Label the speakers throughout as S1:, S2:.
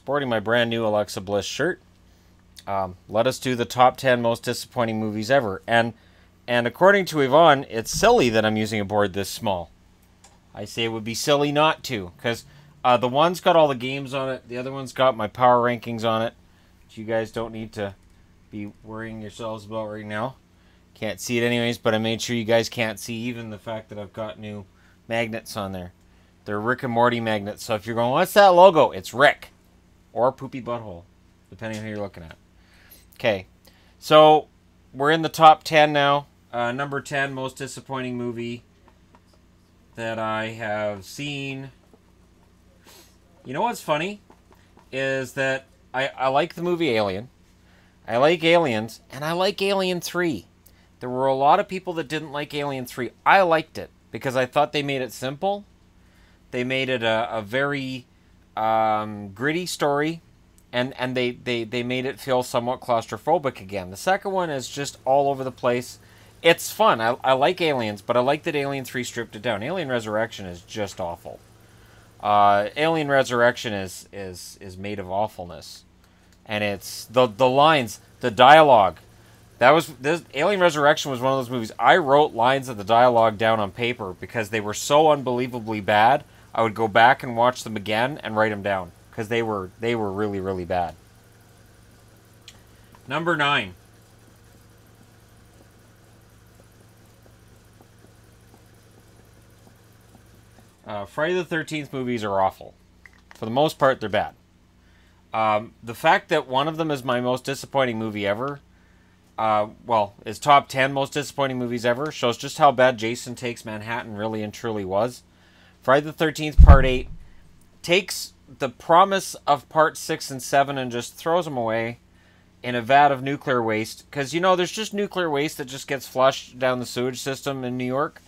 S1: sporting my brand new Alexa Bliss shirt. Let us do the top 10 most disappointing movies ever. And according to Yvonne, it's silly that I'm using a board this small. I say it would be silly not to, because the one's got all the games on it. The other one's got my power rankings on it, which you guys don't need to be worrying yourselves about right now. Can't see it anyways, but I made sure you guys can't see even the fact that I've got new magnets on there. They're Rick and Morty magnets. So if you're going, what's that logo? It's Rick. Or Poopy Butthole, depending on who you're looking at. Okay, so we're in the top 10 now. Number 10, most disappointing movie that I have seen. You know what's funny? Is that I like the movie Alien. I like Aliens, and I like Alien 3. There were a lot of people that didn't like Alien 3. I liked it, because I thought they made it simple. They made it a very gritty story, and they made it feel somewhat claustrophobic again. The second one is just all over the place. It's fun. I like Aliens, but I like that Alien 3 stripped it down. Alien Resurrection is just awful. Alien Resurrection is made of awfulness. And it's the lines, the dialogue. Alien Resurrection was one of those movies. I wrote lines of the dialogue down on paper because they were so unbelievably bad. I would go back and watch them again and write them down because they were really, really bad. Number 9. Friday the 13th movies are awful. For the most part, they're bad. The fact that one of them is my most disappointing movie ever, is top 10 most disappointing movies ever, shows just how bad Jason Takes Manhattan really and truly was. Friday the 13th Part 8 takes the promise of Part 6 and 7 and just throws them away in a vat of nuclear waste. Because, you know, there's just nuclear waste that just gets flushed down the sewage system in New York.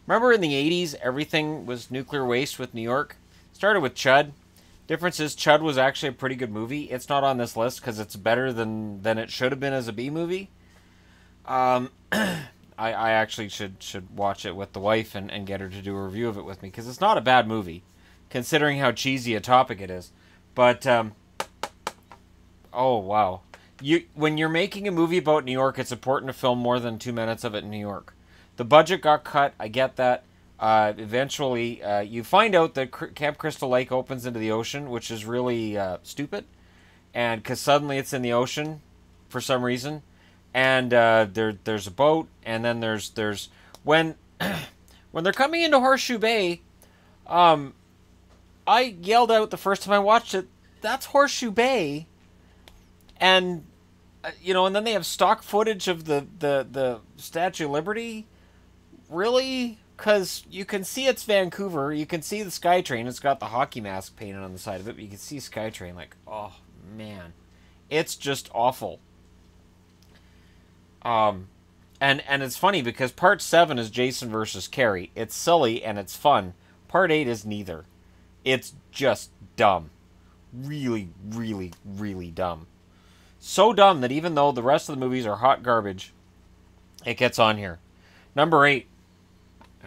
S1: Remember in the 80s, everything was nuclear waste with New York? Started with Chud. Difference is, Chud was actually a pretty good movie. It's not on this list because it's better than it should have been as a B movie. I actually should watch it with the wife and get her to do a review of it with me because it's not a bad movie, considering how cheesy a topic it is. But, oh, wow. When you're making a movie about New York, it's important to film more than 2 minutes of it in New York. The budget got cut. I get that. Eventually, you find out that Camp Crystal Lake opens into the ocean, which is really stupid. And because suddenly it's in the ocean for some reason. And there's a boat. And then there's when when they're coming into Horseshoe Bay, I yelled out the first time I watched it, that's Horseshoe Bay. And, and then they have stock footage of the Statue of Liberty. Really? Because you can see it's Vancouver. You can see the SkyTrain. It's got the hockey mask painted on the side of it. But you can see SkyTrain. Like, oh, man. It's just awful. And it's funny because Part 7 is Jason versus Carrie. It's silly and it's fun. Part 8 is neither. It's just dumb. Really, really, really dumb. So dumb that even though the rest of the movies are hot garbage, it gets on here. Number 8.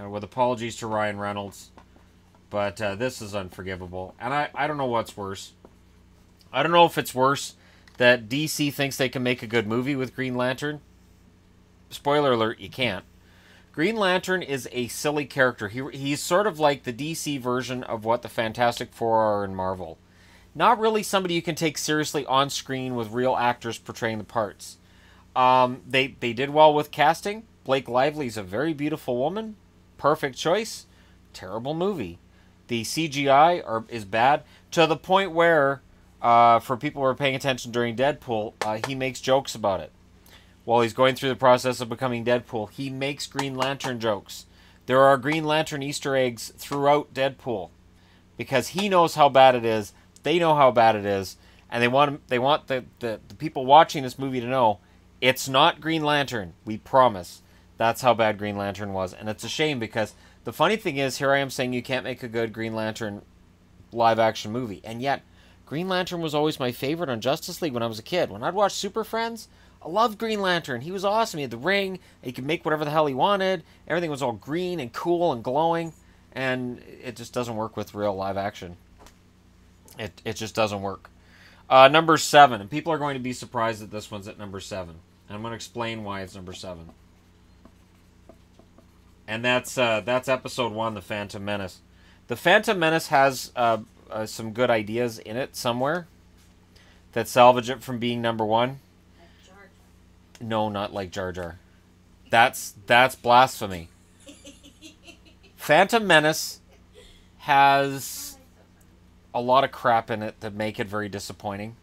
S1: With apologies to Ryan Reynolds. But this is unforgivable. And I don't know what's worse. I don't know if it's worse that DC thinks they can make a good movie with Green Lantern. Spoiler alert, you can't. Green Lantern is a silly character. He's sort of like the DC version of what the Fantastic Four are in Marvel. Not really somebody you can take seriously on screen with real actors portraying the parts. They did well with casting. Blake Lively's a very beautiful woman. Perfect choice. Terrible movie. The CGI is bad to the point where, for people who are paying attention during Deadpool, he makes jokes about it. While he's going through the process of becoming Deadpool, he makes Green Lantern jokes. There are Green Lantern Easter eggs throughout Deadpool because he knows how bad it is. They know how bad it is, and they want the people watching this movie to know it's not Green Lantern. We promise. That's how bad Green Lantern was. And it's a shame because the funny thing is, here I am saying you can't make a good Green Lantern live-action movie. And yet, Green Lantern was always my favorite on Justice League when I was a kid. When I'd watch Super Friends, I loved Green Lantern. He was awesome. He had the ring. He could make whatever the hell he wanted. Everything was all green and cool and glowing. And it just doesn't work with real live action. It just doesn't work. Number 7, and people are going to be surprised that this one's at number 7. And I'm going to explain why it's number 7. And that's episode 1, The Phantom Menace. The Phantom Menace has some good ideas in it somewhere that salvage it from being number 1.
S2: Like Jar Jar.
S1: No, not like Jar Jar. That's blasphemy. Phantom Menace has a lot of crap in it that make it very disappointing.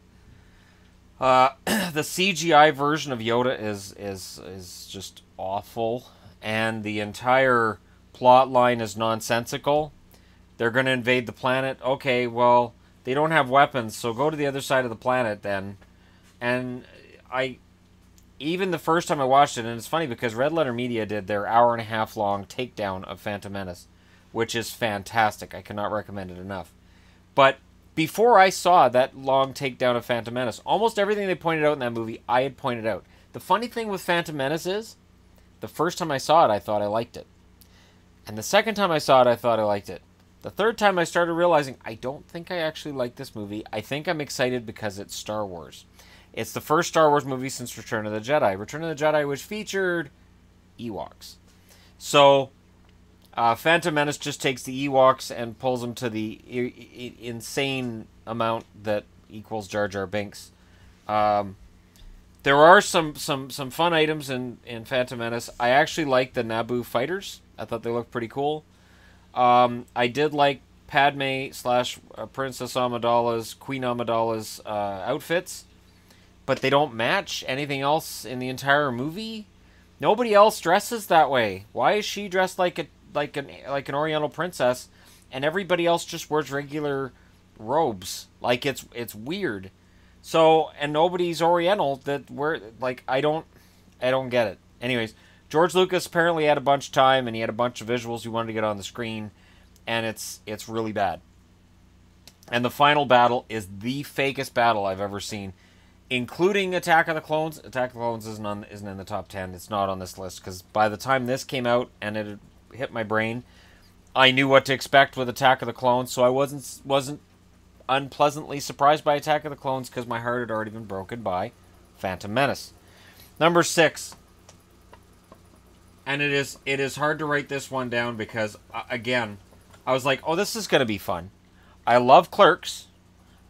S1: The CGI version of Yoda is just awful, and the entire plot line is nonsensical. They're going to invade the planet. Okay, well, they don't have weapons, so go to the other side of the planet then. And even the first time I watched it, and it's funny because Red Letter Media did their hour-and-a-half long takedown of Phantom Menace, which is fantastic. I cannot recommend it enough. But before I saw that long takedown of Phantom Menace, almost everything they pointed out in that movie, I had pointed out. The funny thing with Phantom Menace is, the first time I saw it, I thought I liked it. And the second time I saw it, I thought I liked it. The third time I started realizing, I don't think I actually like this movie. I think I'm excited because it's Star Wars. It's the first Star Wars movie since Return of the Jedi. Return of the Jedi, which featured Ewoks. So, Phantom Menace just takes the Ewoks and pulls them to the insane amount that equals Jar Jar Binks. There are some fun items in Phantom Menace. I actually like the Naboo fighters. I thought they looked pretty cool. I did like Padme / Princess Amidala's, Queen Amidala's outfits, but they don't match anything else in the entire movie. Nobody else dresses that way. Why is she dressed like an Oriental princess, and everybody else just wears regular robes? Like it's weird. So, and nobody's Oriental that we're like, I don't get it. Anyways, George Lucas apparently had a bunch of time and he had a bunch of visuals he wanted to get on the screen, and it's really bad. And the final battle is the fakest battle I've ever seen, including Attack of the Clones. Attack of the Clones isn't in the top 10. It's not on this list because by the time this came out and it had hit my brain, I knew what to expect with Attack of the Clones, so I wasn't unpleasantly surprised by Attack of the Clones because my heart had already been broken by Phantom Menace. Number 6. And it is hard to write this one down because, again, I was like, oh, this is going to be fun. I love Clerks.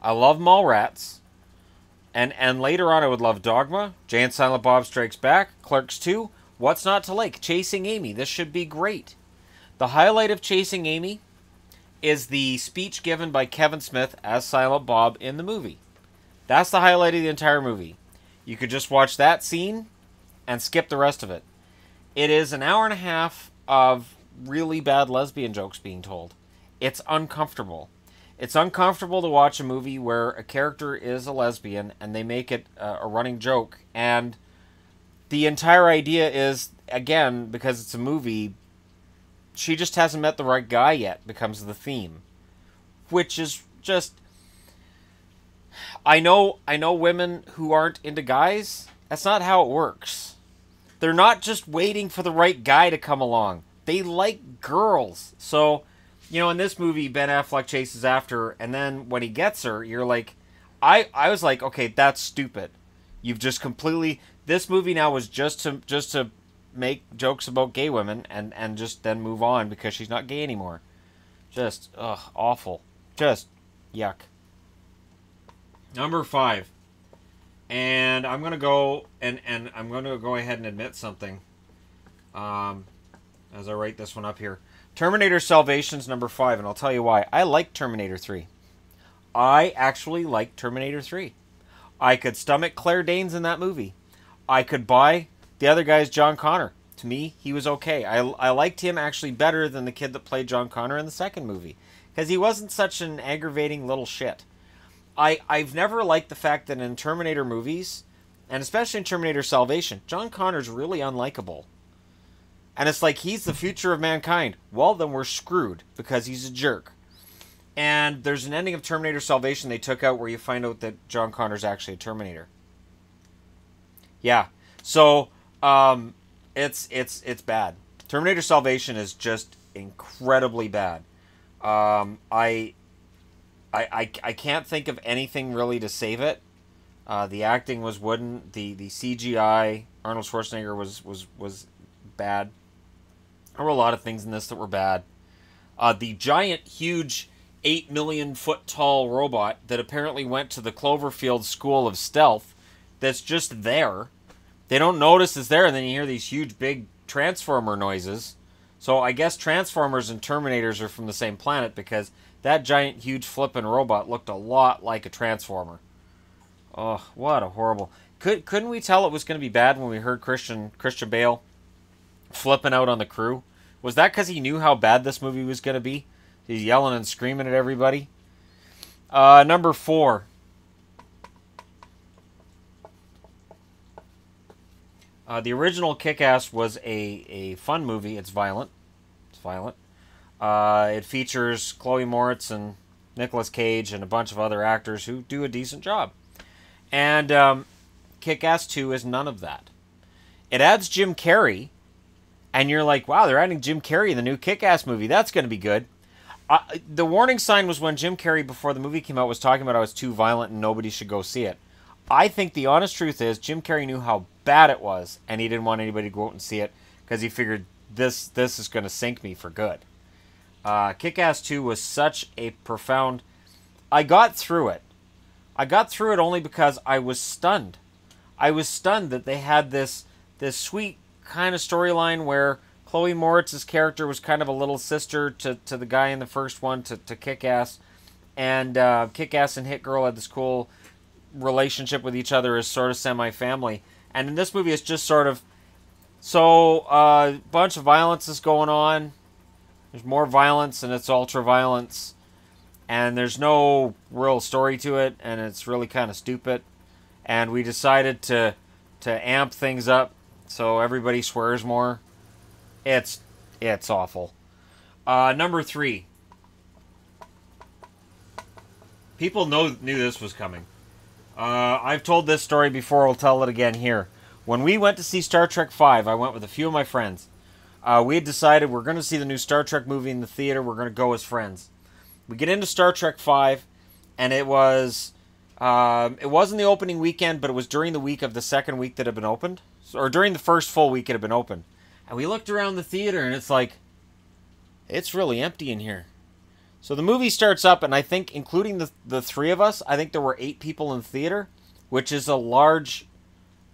S1: I love Mallrats. And later on I would love Dogma, Jay and Silent Bob Strikes Back, Clerks 2, What's Not to Like, Chasing Amy. This should be great. The highlight of Chasing Amy is the speech given by Kevin Smith as Silent Bob in the movie. That's the highlight of the entire movie. You could just watch that scene and skip the rest of it. It is an hour and a half of really bad lesbian jokes being told. It's uncomfortable. It's uncomfortable to watch a movie where a character is a lesbian and they make it a running joke. And the entire idea is, again, because it's a movie, she just hasn't met the right guy yet, becomes the theme. Which is just... I know women who aren't into guys. That's not how it works. They're not just waiting for the right guy to come along. They like girls. So, you know, in this movie, Ben Affleck chases after her, and then when he gets her, you're like... I was like, okay, that's stupid. You've just completely... This movie now was just to make jokes about gay women and just then move on because she's not gay anymore. Just, awful. Just, yuck. Number 5. And I'm going to go, and I'm going to go ahead and admit something as I write this one up here. Terminator Salvation's number 5, and I'll tell you why. I like Terminator 3. I actually like Terminator 3. I could stomach Claire Danes in that movie. I could buy the other guy's John Connor. To me, he was okay. I liked him actually better than the kid that played John Connor in the second movie, because he wasn't such an aggravating little shit. I've never liked the fact that in Terminator movies, and especially in Terminator Salvation, John Connor's really unlikable. And it's like, he's the future of mankind. Well, then we're screwed, because he's a jerk. And there's an ending of Terminator Salvation they took out where you find out that John Connor's actually a Terminator. Yeah. So, it's bad. Terminator Salvation is just incredibly bad. I can't think of anything really to save it. The acting was wooden. The CGI Arnold Schwarzenegger was bad. There were a lot of things in this that were bad. The giant, huge, 8 million foot tall robot that apparently went to the Cloverfield School of Stealth, that's just there. They don't notice it's there, and then you hear these huge, big Transformer noises. So I guess Transformers and Terminators are from the same planet, because that giant, huge, flippin' robot looked a lot like a Transformer. Oh, what a horrible... Couldn't we tell it was going to be bad when we heard Christian Bale flipping out on the crew? Was that because he knew how bad this movie was going to be? He's yelling and screaming at everybody. Number 4. The original Kick-Ass was a fun movie. It's violent. It features Chloe Moretz and Nicolas Cage and a bunch of other actors who do a decent job. And Kick-Ass 2 is none of that. It adds Jim Carrey, and you're like, wow, they're adding Jim Carrey in the new Kick-Ass movie. That's going to be good. The warning sign was when Jim Carrey, before the movie came out, was talking about how it's too violent and nobody should go see it. I think the honest truth is Jim Carrey knew how bad it was, and he didn't want anybody to go out and see it because he figured this is going to sink me for good. Kick-Ass 2 was such a profound... I got through it. I got through it only because I was stunned. I was stunned that they had this sweet kind of storyline where Chloe Moritz's character was kind of a little sister to the guy in the first one, to Kick-Ass. And Kick-Ass and Hit Girl had this cool relationship with each other as sort of semi-family. And in this movie, it's just sort of... So, a bunch of violence is going on. There's more violence, and it's ultra-violence. And there's no real story to it, and it's really kind of stupid. And we decided to amp things up so everybody swears more. It's awful. Number 3. People knew this was coming. I've told this story before. I'll tell it again here. When we went to see Star Trek V, I went with a few of my friends. We had decided we're going to see the new Star Trek movie in the theater. We're going to go as friends. We get into Star Trek V, and it wasn't the opening weekend, but it was during the week of the second week that had been opened. Or during the first full week it had been open. And we looked around the theater, and it's like, it's really empty in here. So the movie starts up, and I think, including the 3 of us, I think there were 8 people in the theater, which is a large,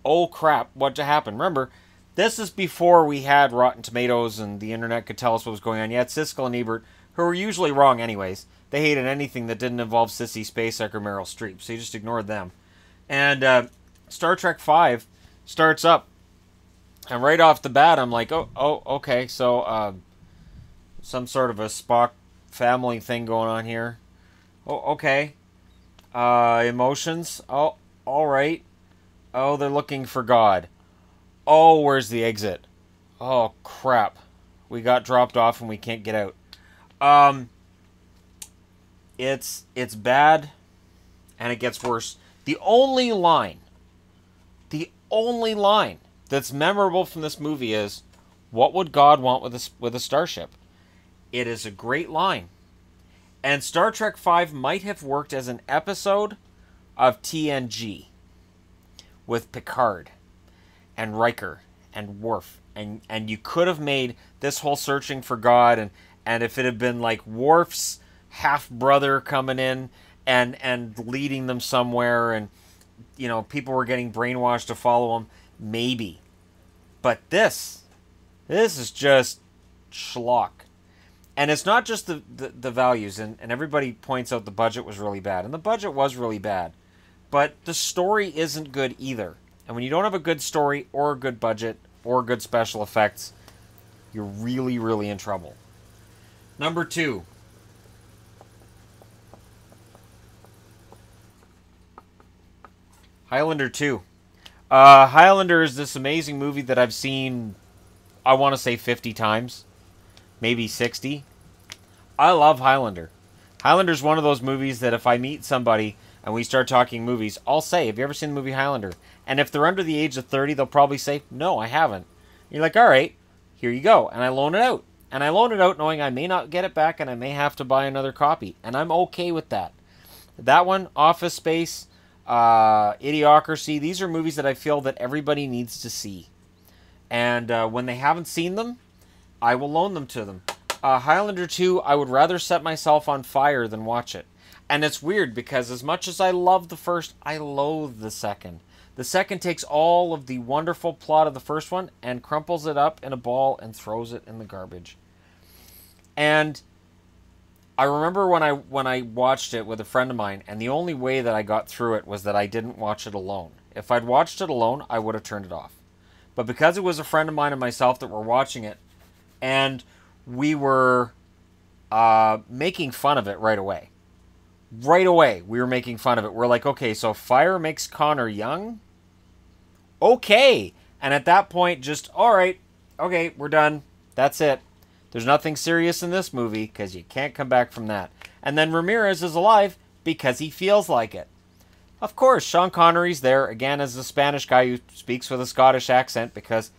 S1: oh crap, what to happen. Remember, this is before we had Rotten Tomatoes and the internet could tell us what was going on. You had Siskel and Ebert, who were usually wrong anyways. They hated anything that didn't involve Sissy Spacek or Meryl Streep, so you just ignored them. And Star Trek V starts up, and right off the bat, I'm like, oh, okay, so some sort of a Spock family thing going on here. Oh, okay. Emotions. Oh, all right. Oh, they're looking for God. Oh, where's the exit? Oh, crap. We got dropped off and we can't get out. It's bad, and it gets worse. The only line that's memorable from this movie is, what would God want with a starship? It is a great line. And Star Trek V might have worked as an episode of TNG with Picard and Riker and Worf. And you could have made this whole searching for God, and if it had been like Worf's half-brother coming in and leading them somewhere, and, you know, people were getting brainwashed to follow him, maybe. But this is just schlock. And it's not just the values, and everybody points out the budget was really bad. And the budget was really bad. But the story isn't good either. And when you don't have a good story, or a good budget, or good special effects, you're really, really in trouble. Number 2. Highlander 2. Highlander is this amazing movie that I've seen, I want to say 50 times. Maybe 60. I love Highlander. Highlander's one of those movies that if I meet somebody and we start talking movies, I'll say, have you ever seen the movie Highlander? And if they're under the age of 30, they'll probably say, no, I haven't. You're like, all right, here you go. And I loan it out. And I loan it out knowing I may not get it back and I may have to buy another copy. And I'm okay with that. That one, Office Space, Idiocracy, these are movies that I feel that everybody needs to see. And when they haven't seen them, I will loan them to them. Highlander 2, I would rather set myself on fire than watch it. And it's weird because as much as I love the first, I loathe the second. The second takes all of the wonderful plot of the first one and crumples it up in a ball and throws it in the garbage. And I remember when I watched it with a friend of mine, and the only way that I got through it was that I didn't watch it alone. If I'd watched it alone, I would have turned it off. But because it was a friend of mine and myself that were watching it, and we were making fun of it right away. Right away, we were making fun of it. We're like, okay, so fire makes Connor young? Okay. And at that point, just, all right, okay, we're done. That's it. There's nothing serious in this movie because you can't come back from that. And then Ramirez is alive because he feels like it. Of course, Sean Connery's there, again, as a Spanish guy who speaks with a Scottish accent because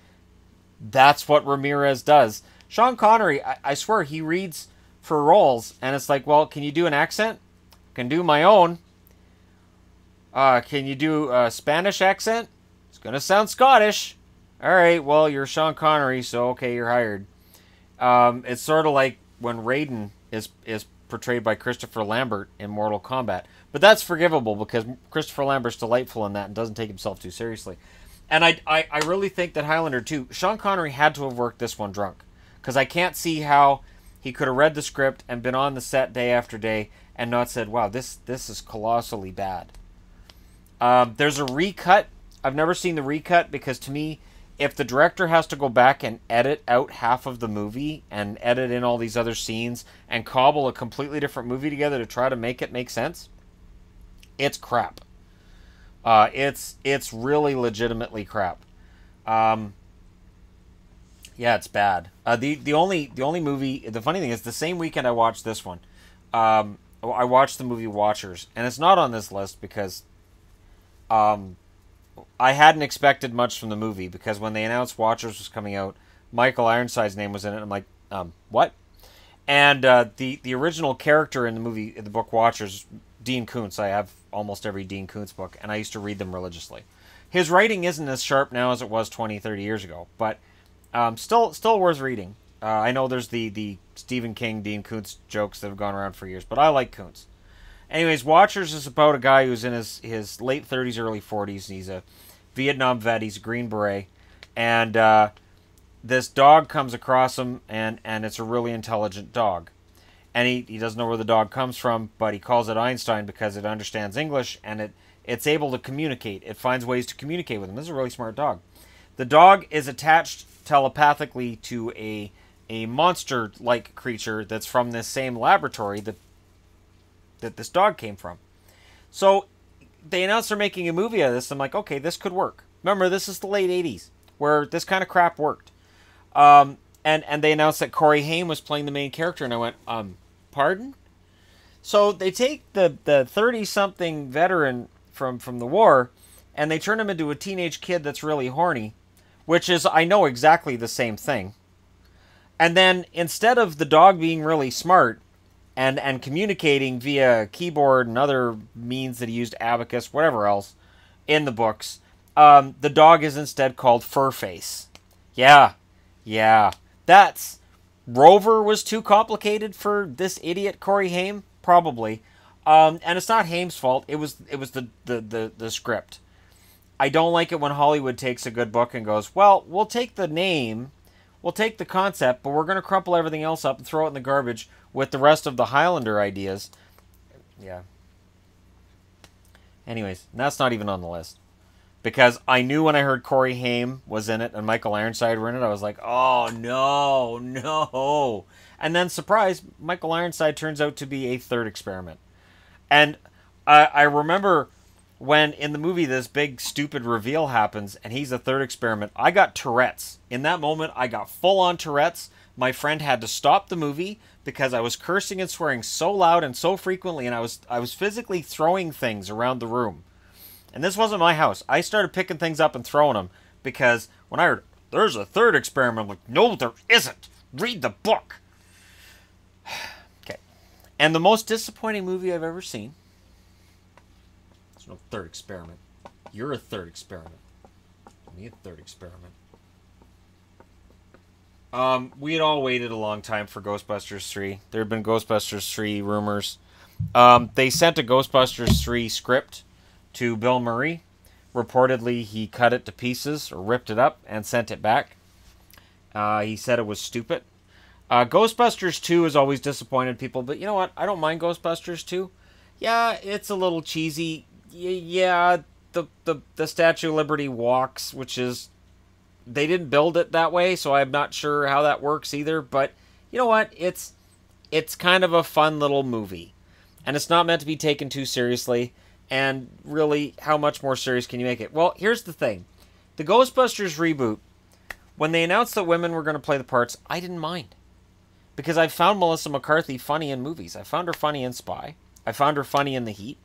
S1: that's what Ramirez does. Sean Connery, I swear, he reads for roles, and it's like, well, can you do an accent? Can do my own. Can you do a Spanish accent? It's going to sound Scottish. All right, well, you're Sean Connery, so okay, you're hired. It's sort of like when Raiden is portrayed by Christopher Lambert in Mortal Kombat. But that's forgivable because Christopher Lambert's delightful in that and doesn't take himself too seriously. And I really think that Highlander 2, Sean Connery had to have worked this one drunk. Because I can't see how he could have read the script and been on the set day after day and not said, wow, this is colossally bad. There's a recut. I've never seen the recut because to me, if the director has to go back and edit out half of the movie and edit in all these other scenes and cobble a completely different movie together to try to make it make sense, it's crap. It's really legitimately crap. Yeah, it's bad. The only movie. The funny thing is, the same weekend I watched this one, I watched the movie Watchers, and it's not on this list because, I hadn't expected much from the movie because when they announced Watchers was coming out, Michael Ironside's name was in it. I'm like, what? And the original character in the movie, in the book Watchers, Dean Koontz. I have almost every Dean Koontz book, and I used to read them religiously. His writing isn't as sharp now as it was 20, 30 years ago, but still worth reading. I know there's the Stephen King, Dean Koontz jokes that have gone around for years, but I like Koontz. Anyways, Watchers is about a guy who's in his late 30s, early 40s. He's a Vietnam vet. He's a Green Beret. And this dog comes across him, and it's a really intelligent dog. And he doesn't know where the dog comes from, but he calls it Einstein because it understands English, and it's able to communicate. It finds ways to communicate with him. This is a really smart dog. The dog is attached telepathically to a monster-like creature that's from this same laboratory that this dog came from. So they announced they're making a movie out of this. I'm like, okay, this could work. Remember, this is the late 80s where this kind of crap worked. And they announced that Corey Haim was playing the main character, and I went, pardon? So they take the 30-something veteran from the war, and they turn him into a teenage kid that's really horny, which is, I know, exactly the same thing. And then instead of the dog being really smart and communicating via keyboard and other means that he used, abacus, whatever else, in the books, the dog is instead called Furface. Yeah. That's... Rover was too complicated for this idiot Corey Haim? Probably. And it's not Haim's fault. It was the script. I don't like it when Hollywood takes a good book and goes, well, we'll take the name, we'll take the concept, but we're going to crumple everything else up and throw it in the garbage with the rest of the Highlander ideas. Yeah. Anyways, that's not even on the list. Because I knew when I heard Corey Haim was in it and Michael Ironside were in it, I was like, oh, no. And then, surprise, Michael Ironside turns out to be a third experiment. And I remember when in the movie this big stupid reveal happens and he's a third experiment, I got Tourette's. In that moment, I got full-on Tourette's. My friend had to stop the movie because I was cursing and swearing so loud and so frequently, and I was physically throwing things around the room. And this wasn't my house. I started picking things up and throwing them because when I heard, there's a third experiment, I'm like, no, there isn't. Read the book. Okay. And the most disappointing movie I've ever seen There's no third experiment. You're a third experiment. Me a third experiment. We had all waited a long time for Ghostbusters 3. There had been Ghostbusters 3 rumors. They sent a Ghostbusters 3 script to Bill Murray. Reportedly, he cut it to pieces or ripped it up and sent it back. He said it was stupid. Ghostbusters 2 has always disappointed people, but you know what? I don't mind Ghostbusters 2. Yeah, it's a little cheesy. Yeah, the Statue of Liberty walks, which is... They didn't build it that way, so I'm not sure how that works either. But you know what? It's kind of a fun little movie. And it's not meant to be taken too seriously. And really, how much more serious can you make it? Well, here's the thing. The Ghostbusters reboot, when they announced that women were going to play the parts, I didn't mind. Because I found Melissa McCarthy funny in movies. I found her funny in Spy. I found her funny in The Heat.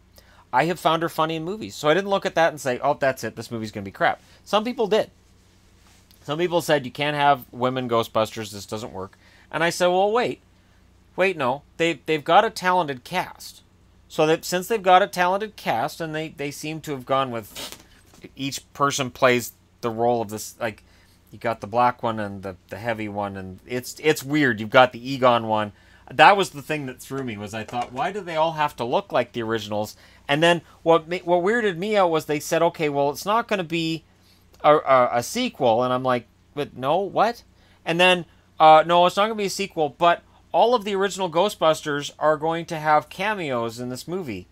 S1: I have found her funny in movies. So I didn't look at that and say, oh, that's it. This movie's going to be crap. Some people did. Some people said, you can't have women Ghostbusters. This doesn't work. And I said, well, wait. Wait, no. They've got a talented cast. So that since they've got a talented cast, and they seem to have gone with each person plays the role of this, like, you got the black one and the heavy one, and it's weird. You've got the Egon one. That was the thing that threw me, was I thought, why do they all have to look like the originals? And then what weirded me out was they said, okay, well, it's not going to be a sequel. And I'm like, but no, what? And then, no, it's not going to be a sequel, but all of the original Ghostbusters are going to have cameos in this movie.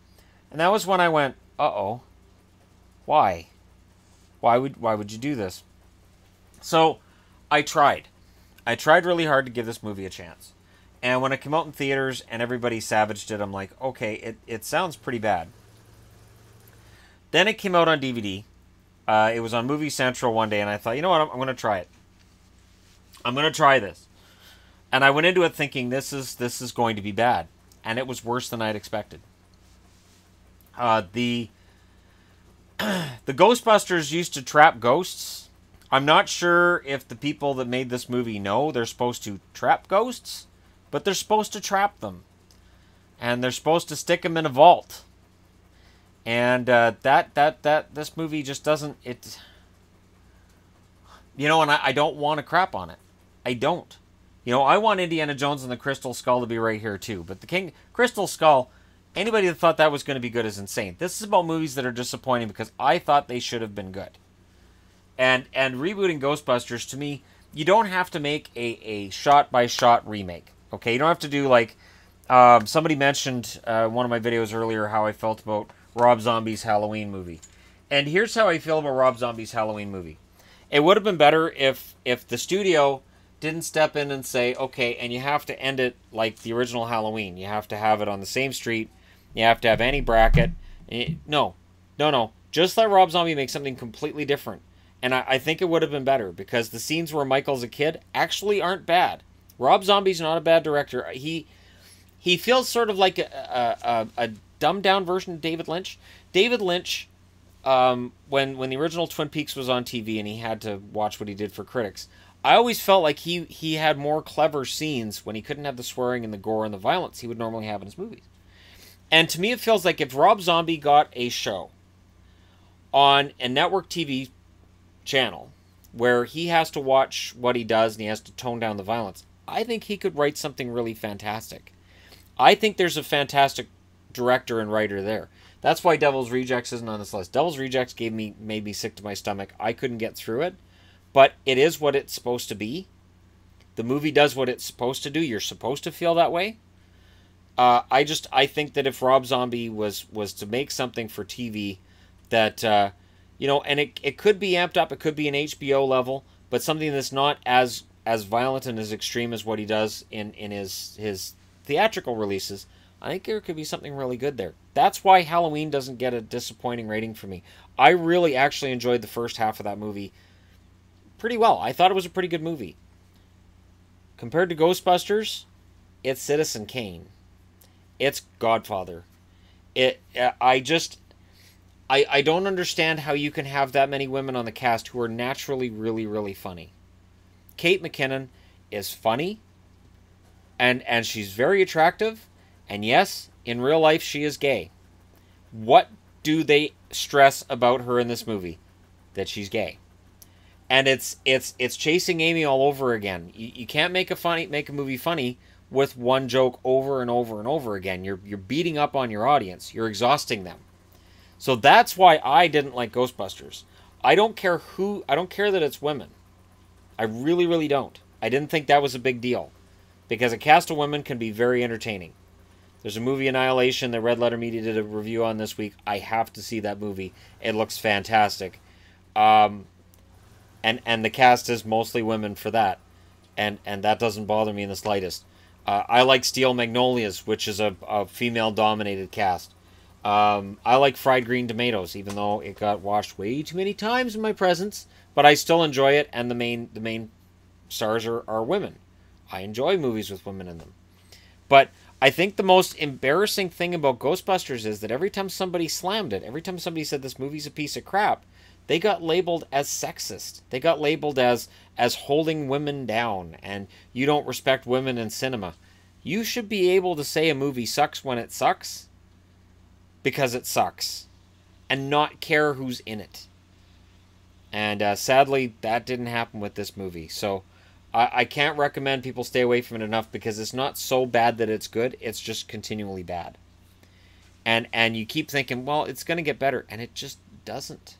S1: And that was when I went, uh-oh. Why? Why would you do this? So, I tried. I tried really hard to give this movie a chance. And when it came out in theaters and everybody savaged it, I'm like, okay, it sounds pretty bad. Then it came out on DVD. It was on Movie Central one day, and I thought, you know what, I'm going to try it. I'm going to try this. And I went into it thinking, this is going to be bad. And it was worse than I'd expected. The Ghostbusters used to trap ghosts. I'm not sure if the people that made this movie know they're supposed to trap ghosts, but they're supposed to trap them. And they're supposed to stick them in a vault. And this movie just doesn't, it, you know, and I don't want to crap on it. I don't. You know, I want Indiana Jones and the Crystal Skull to be right here too. But the Crystal Skull, anybody that thought that was going to be good is insane. This is about movies that are disappointing because I thought they should have been good. And rebooting Ghostbusters, to me, you don't have to make a shot-by-shot remake. Okay, you don't have to do like, somebody mentioned one of my videos earlier how I felt about Rob Zombie's Halloween movie. And here's how I feel about Rob Zombie's Halloween movie. It would have been better if the studio didn't step in and say, okay, and you have to end it like the original Halloween. You have to have it on the same street. You have to have any bracket. No. Just let Rob Zombie make something completely different. And I think it would have been better because the scenes where Michael's a kid actually aren't bad. Rob Zombie's not a bad director. He feels sort of like a dumbed-down version of David Lynch. David Lynch, when the original Twin Peaks was on TV and he had to watch what he did for critics, I always felt like he had more clever scenes when he couldn't have the swearing and the gore and the violence he would normally have in his movies. And to me it feels like if Rob Zombie got a show on a network TV channel where he has to watch what he does and he has to tone down the violence, I think he could write something really fantastic. I think there's a fantastic director and writer there. That's why Devil's Rejects isn't on this list. Devil's Rejects made me sick to my stomach. I couldn't get through it. But it is what it's supposed to be. The movie does what it's supposed to do. You're supposed to feel that way. I think that if Rob Zombie was to make something for TV that, you know, and it could be amped up, it could be an HBO level, but something that's not as violent and as extreme as what he does in his theatrical releases, I think there could be something really good there. That's why Halloween doesn't get a disappointing rating for me. I really actually enjoyed the first half of that movie pretty well. I thought it was a pretty good movie. Compared to Ghostbusters, it's Citizen Kane. It's Godfather. I don't understand how you can have that many women on the cast who are naturally really, really funny. Kate McKinnon is funny, and she's very attractive, and yes, in real life she is gay. What do they stress about her in this movie? That she's gay. And it's Chasing Amy all over again. You can't make a movie funny with one joke over and over and over again. You're beating up on your audience. You're exhausting them. So that's why I didn't like Ghostbusters. I don't care that it's women. I really, really don't. I didn't think that was a big deal. Because a cast of women can be very entertaining. There's a movie, Annihilation, that Red Letter Media did a review on this week. I have to see that movie. It looks fantastic. And the cast is mostly women for that. And that doesn't bother me in the slightest. I like Steel Magnolias, which is a female-dominated cast. I like Fried Green Tomatoes, even though it got watched way too many times in my presence. But I still enjoy it, and the main stars are women. I enjoy movies with women in them. But I think the most embarrassing thing about Ghostbusters is that every time somebody slammed it, every time somebody said this movie's a piece of crap, they got labeled as sexist. They got labeled as holding women down, and you don't respect women in cinema. You should be able to say a movie sucks when it sucks, because it sucks, and not care who's in it. And sadly, that didn't happen with this movie. So I can't recommend people stay away from it enough, because it's not so bad that it's good. It's just continually bad. And you keep thinking, well, it's going to get better, and it just doesn't.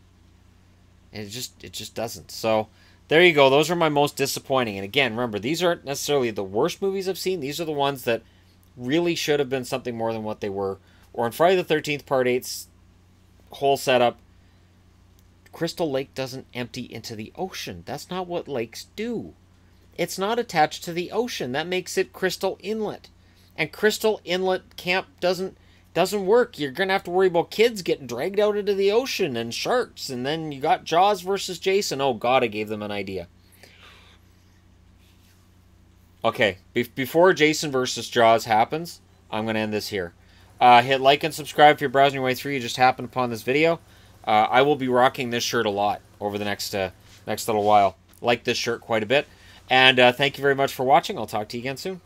S1: It just doesn't. So there you go. Those are my most disappointing. And again, remember, these aren't necessarily the worst movies I've seen. These are the ones that really should have been something more than what they were. Or in Friday the 13th Part 8's whole setup, Crystal Lake doesn't empty into the ocean. That's not what lakes do. It's not attached to the ocean. That makes it Crystal Inlet. And Crystal Inlet Camp doesn't work. You're going to have to worry about kids getting dragged out into the ocean and sharks. And then you got Jaws versus Jason. Oh, God, I gave them an idea. Okay, before Jason versus Jaws happens, I'm going to end this here. Hit like and subscribe if you're browsing your way through. You just happened upon this video. I will be rocking this shirt a lot over the next little while. Like this shirt quite a bit. And thank you very much for watching. I'll talk to you again soon.